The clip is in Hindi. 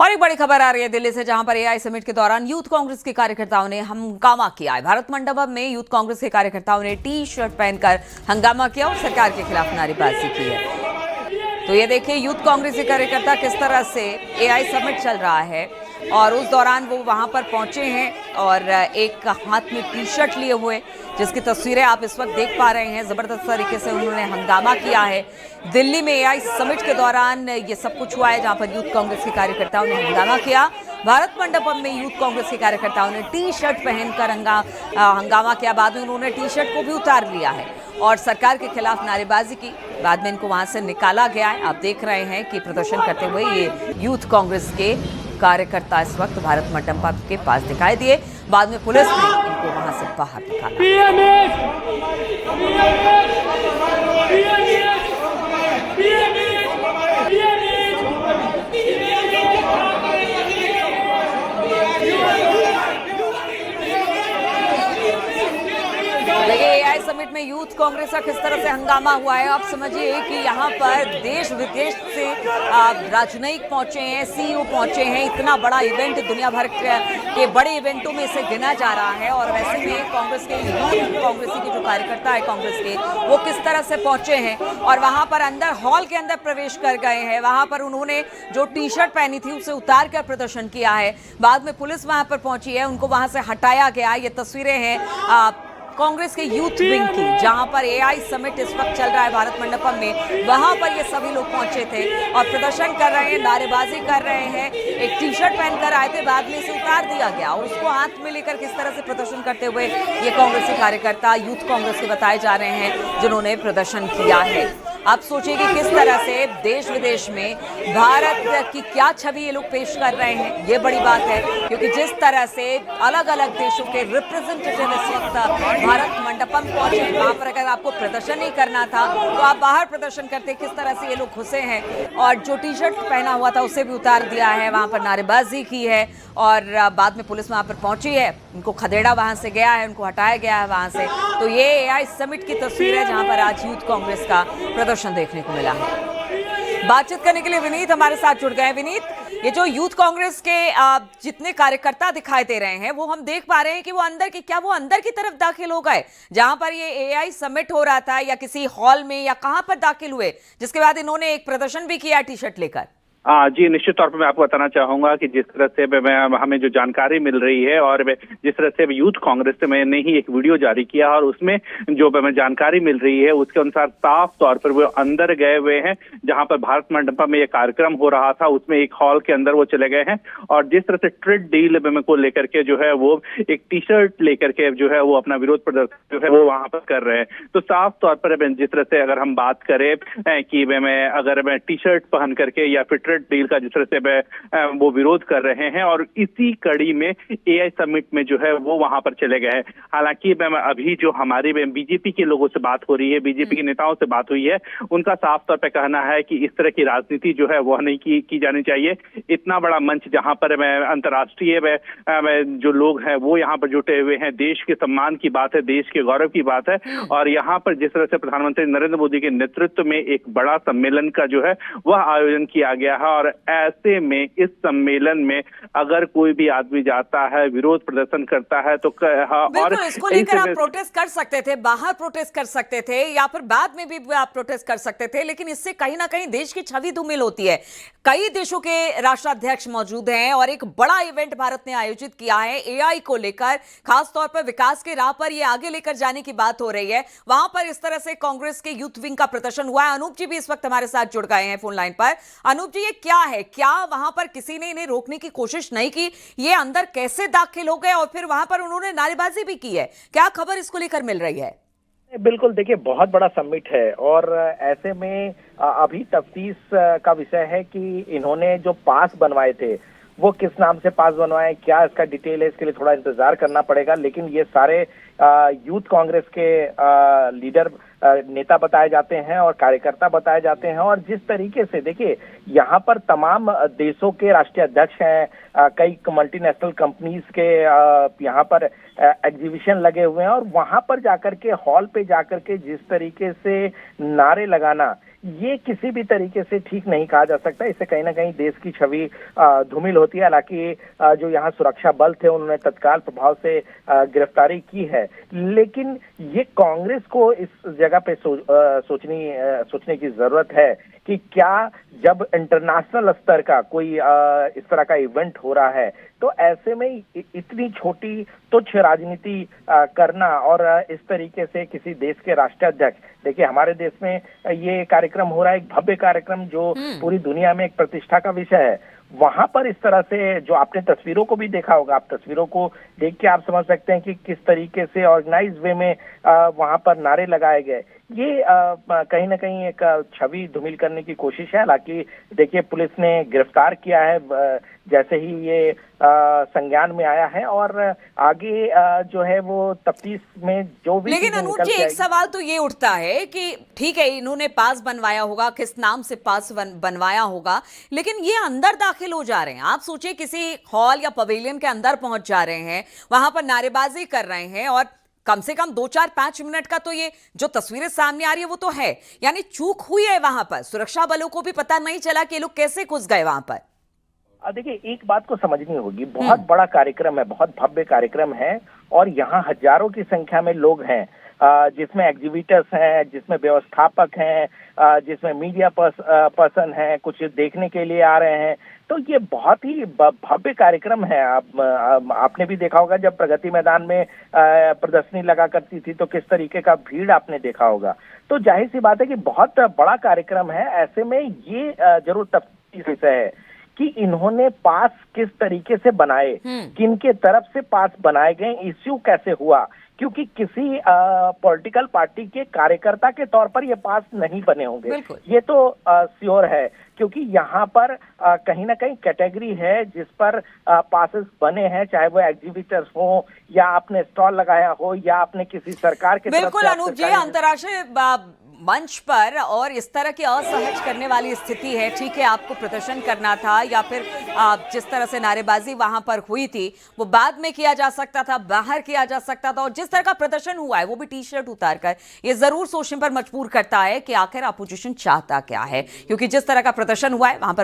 और एक बड़ी खबर आ रही है दिल्ली से, जहां पर एआई समिट के दौरान यूथ कांग्रेस के कार्यकर्ताओं ने हंगामा किया है। भारत मंडपम में यूथ कांग्रेस के कार्यकर्ताओं ने टी शर्ट पहनकर हंगामा किया और सरकार के खिलाफ नारेबाजी की है। तो ये देखिए यूथ कांग्रेस के कार्यकर्ता किस तरह से एआई समिट चल रहा है और उस दौरान वो वहां पर पहुंचे हैं और एक हाथ में टी शर्ट लिए हुए, जिसकी तस्वीरें आप इस वक्त देख पा रहे हैं। जबरदस्त तरीके से उन्होंने हंगामा किया है। दिल्ली में एआई समिट के दौरान ये सब कुछ हुआ है, जहां पर यूथ कांग्रेस के कार्यकर्ताओं ने हंगामा किया। भारत मंडपम में यूथ कांग्रेस के कार्यकर्ताओं ने टी शर्ट पहनकर हंगामा किया। बाद में उन्होंने टी शर्ट को भी उतार लिया है और सरकार के खिलाफ नारेबाजी की। बाद में इनको वहां से निकाला गया है। आप देख रहे हैं कि प्रदर्शन करते हुए ये यूथ कांग्रेस के कार्यकर्ता इस वक्त भारत मंडपम के पास दिखाई दिए। बाद में पुलिस ने इनको वहां से बाहर निकाला। देखिए एआई समिट में यूथ कांग्रेस का किस तरह से हंगामा हुआ है। आप समझिए कि यहाँ पर देश विदेश से राजनयिक पहुंचे हैं, सीईओ पहुंचे हैं। इतना बड़ा इवेंट, दुनिया भर के बड़े इवेंटों में इसे गिना जा रहा है और वैसे में कांग्रेस के यूथ कांग्रेसी के जो कार्यकर्ता है कांग्रेस के, वो किस तरह से पहुंचे हैं और वहां पर अंदर हॉल के अंदर प्रवेश कर गए हैं। वहां पर उन्होंने जो टी शर्ट पहनी थी उसे उतार कर प्रदर्शन किया है। बाद में पुलिस वहां पर पहुंची है, उनको वहां से हटाया गया। ये तस्वीरें हैं कांग्रेस के यूथ विंग की, जहां पर एआई समिट इस वक्त चल रहा है भारत मंडपम में। वहां पर ये सभी लोग पहुंचे थे और प्रदर्शन कर रहे हैं, नारेबाजी कर रहे हैं। एक टी शर्ट पहनकर आए थे, बाद में इसे उतार दिया गया और उसको हाथ में लेकर किस तरह से प्रदर्शन करते हुए ये कांग्रेसी कार्यकर्ता यूथ कांग्रेस के बताए जा रहे हैं जिन्होंने प्रदर्शन किया है। आप सोचिए कि किस तरह से देश विदेश में भारत की क्या छवि ये लोग पेश कर रहे हैं। ये बड़ी बात है, क्योंकि जिस तरह से अलग अलग देशों के रिप्रेजेंटेटिव इस वक्त भारत मंडपम पहुंचे, वहां पर अगर आपको प्रदर्शन नहीं करना था तो आप बाहर प्रदर्शन करते। किस तरह से ये लोग घुसे हैं और जो टी शर्ट पहना हुआ था उसे भी उतार दिया है, वहां पर नारेबाजी की है और बाद में पुलिस वहां पर पहुंची है। उनको खदेड़ा वहां से गया है, उनको हटाया गया है वहां से। तो ये एआई समिट की तस्वीर है जहां पर आज यूथ कांग्रेस का प्रदर्शन देखने को मिला है। बातचीत करने के लिए विनीत हमारे साथ जुड़ गए हैं। विनीत, ये जो यूथ कांग्रेस के जितने कार्यकर्ता दिखाई दे रहे हैं वो हम देख पा रहे हैं कि वो अंदर की तरफ दाखिल हो गए, जहां पर ये एआई समिट हो रहा था, या किसी हॉल में, या कहां पर दाखिल हुए, जिसके बाद इन्होंने एक प्रदर्शन भी किया टी शर्ट लेकर? जी, निश्चित तौर पर मैं आपको बताना चाहूंगा कि जिस तरह से हमें जो जानकारी मिल रही है और जिस तरह से यूथ कांग्रेस ने ही एक वीडियो जारी किया और उसमें जो हमें जानकारी मिल रही है उसके अनुसार साफ तौर पर वो अंदर गए हुए हैं, जहां पर भारत मंडपम में ये कार्यक्रम हो रहा था। उसमें एक हॉल के अंदर वो चले गए हैं और जिस तरह से ट्रेड डील को लेकर के जो है वो एक टी शर्ट लेकर के जो है वो अपना विरोध प्रदर्शन जो है वो वहां पर कर रहे हैं। तो साफ तौर पर जिस तरह से अगर हम बात करें कि अगर मैं टी शर्ट पहन करके या फिर डील का जिस तरह से वो विरोध कर रहे हैं और इसी कड़ी में एआई समिट में जो है वो वहां पर चले गए हैं। हालांकि अभी जो हमारे बीजेपी के लोगों से बात हो रही है, बीजेपी के नेताओं से बात हुई है, उनका साफ तौर पर कहना है कि इस तरह की राजनीति जो है वह नहीं की जानी चाहिए। इतना बड़ा मंच जहां पर अंतर्राष्ट्रीय जो लोग हैं वो यहाँ पर जुटे हुए हैं, देश के सम्मान की बात है, देश के गौरव की बात है और यहाँ पर जिस तरह से प्रधानमंत्री नरेंद्र मोदी के नेतृत्व में एक बड़ा सम्मेलन का जो है वह आयोजन किया गया है और ऐसे में इस सम्मेलन में अगर कोई भी आदमी जाता है, विरोध प्रदर्शन करता है तो और इसको लेकर आप प्रोटेस्ट कर सकते थे, बाहर प्रोटेस्ट कर सकते थे या फिर बाद में भी आप प्रोटेस्ट कर सकते थे, लेकिन इससे कहीं ना कहीं देश की छवि धूमिल होती है। कई देशों के राष्ट्राध्यक्ष मौजूद हैं और एक बड़ा इवेंट भारत ने आयोजित किया है एआई को लेकर, खासतौर पर विकास के राह पर ये आगे लेकर जाने की बात हो रही है। वहां पर इस तरह से कांग्रेस के यूथ विंग का प्रदर्शन हुआ है। अनूप जी भी इस वक्त हमारे साथ जुड़ गए हैं फोन लाइन पर। अनूप जी, ये क्या है? क्या वहां पर किसी ने इन्हें रोकने की कोशिश नहीं की? ये अंदर कैसे दाखिल हो गए और फिर वहां पर उन्होंने नारेबाजी भी की है? क्या खबर इसको लेकर मिल रही है? बिल्कुल, देखिए बहुत बड़ा समिट है और ऐसे में अभी तफ्तीश का विषय है कि इन्होंने जो पास बनवाए थे वो किस नाम से पास बनवाए, क्या इसका डिटेल है, इसके लिए थोड़ा इंतजार करना पड़ेगा। लेकिन ये सारे यूथ कांग्रेस के लीडर नेता बताए जाते हैं और कार्यकर्ता बताए जाते हैं और जिस तरीके से देखिए यहाँ पर तमाम देशों के राष्ट्रीय अध्यक्ष हैं, कई मल्टीनेशनल कंपनीज के यहाँ पर एग्जीबिशन लगे हुए हैं, और वहां पर जाकर के, हॉल पे जाकर के जिस तरीके से नारे लगाना, ये किसी भी तरीके से ठीक नहीं कहा जा सकता। इससे कहीं ना कहीं देश की छवि धूमिल होती है। हालांकि जो यहाँ सुरक्षा बल थे उन्होंने तत्काल प्रभाव से गिरफ्तारी की है, लेकिन ये कांग्रेस को इस जगह पे सोचने की जरूरत है कि क्या जब इंटरनेशनल स्तर का कोई इस तरह का इवेंट हो रहा है, तो ऐसे में इतनी छोटी तुच्छ राजनीति करना और इस तरीके से किसी देश के राष्ट्रीय अध्यक्ष, देखिए हमारे देश में ये कार्यक्रम हो रहा है, एक भव्य कार्यक्रम जो पूरी दुनिया में एक प्रतिष्ठा का विषय है, वहां पर इस तरह से, जो आपने तस्वीरों को भी देखा होगा, आप तस्वीरों को देख के आप समझ सकते हैं कि किस तरीके से ऑर्गेनाइज वे में वहां पर नारे लगाए गए। ये कहीं ना कहीं एक छवि धूमिल करने की कोशिश है। हालांकि देखिए पुलिस ने गिरफ्तार किया है जैसे ही ये संज्ञान में आया है, और आगे जो है वो तफ्तीश में जो भी, लेकिन अनूप जी एक सवाल तो ये उठता है कि ठीक है इन्होंने पास बनवाया होगा, किस नाम से पास बनवाया होगा, लेकिन ये अंदर दाखिल हो जा रहे हैं। आप सोचिए किसी हॉल या पवेलियन के अंदर पहुंच जा रहे हैं, वहां पर नारेबाजी कर रहे हैं, और कम से कम 2-4-5 मिनट का तो ये जो तस्वीरें सामने आ रही है वो तो है, यानी चूक हुई है वहां पर। सुरक्षा बलों को भी पता नहीं चला कि ये लोग कैसे घुस गए वहां पर। देखिए एक बात को समझनी होगी, बहुत बड़ा कार्यक्रम है, बहुत भव्य कार्यक्रम है, और यहाँ हजारों की संख्या में लोग हैं, जिसमें एग्जीबिटर्स हैं, जिसमें व्यवस्थापक हैं, जिसमें मीडिया पर्सन हैं, कुछ देखने के लिए आ रहे हैं। तो ये बहुत ही भव्य कार्यक्रम है। आपने भी देखा होगा जब प्रगति मैदान में प्रदर्शनी लगा करती थी तो किस तरीके का भीड़ आपने देखा होगा। तो जाहिर सी बात है कि बहुत बड़ा कार्यक्रम है। ऐसे में ये जरूर तफ्तीश विषय है कि इन्होंने पास किस तरीके से बनाए, किनके तरफ से पास बनाए गए, इश्यू कैसे हुआ, क्योंकि किसी पॉलिटिकल पार्टी के कार्यकर्ता के तौर पर ये पास नहीं बने होंगे, ये तो श्योर है, क्योंकि यहाँ पर कहीं ना कहीं कैटेगरी है जिस पर पासेस बने हैं, चाहे वो एग्जीबिटर्स हो, या आपने स्टॉल लगाया हो, या आपने किसी सरकार के बिल्कुल अनूप जी, अंतर्राष्ट्रीय मंच पर और इस तरह की असहज करने वाली स्थिति है। ठीक है आपको प्रदर्शन करना था, या फिर जिस तरह से नारेबाजी वहां पर हुई थी वो बाद में किया जा सकता था, बाहर किया जा सकता था, और जिस तरह का प्रदर्शन हुआ है वो भी टी शर्ट उतार कर, ये जरूर सोचने पर मजबूर करता है कि आखिर अपोजिशन चाहता क्या है, क्योंकि जिस तरह का प्रदर्शन हुआ है वहां पर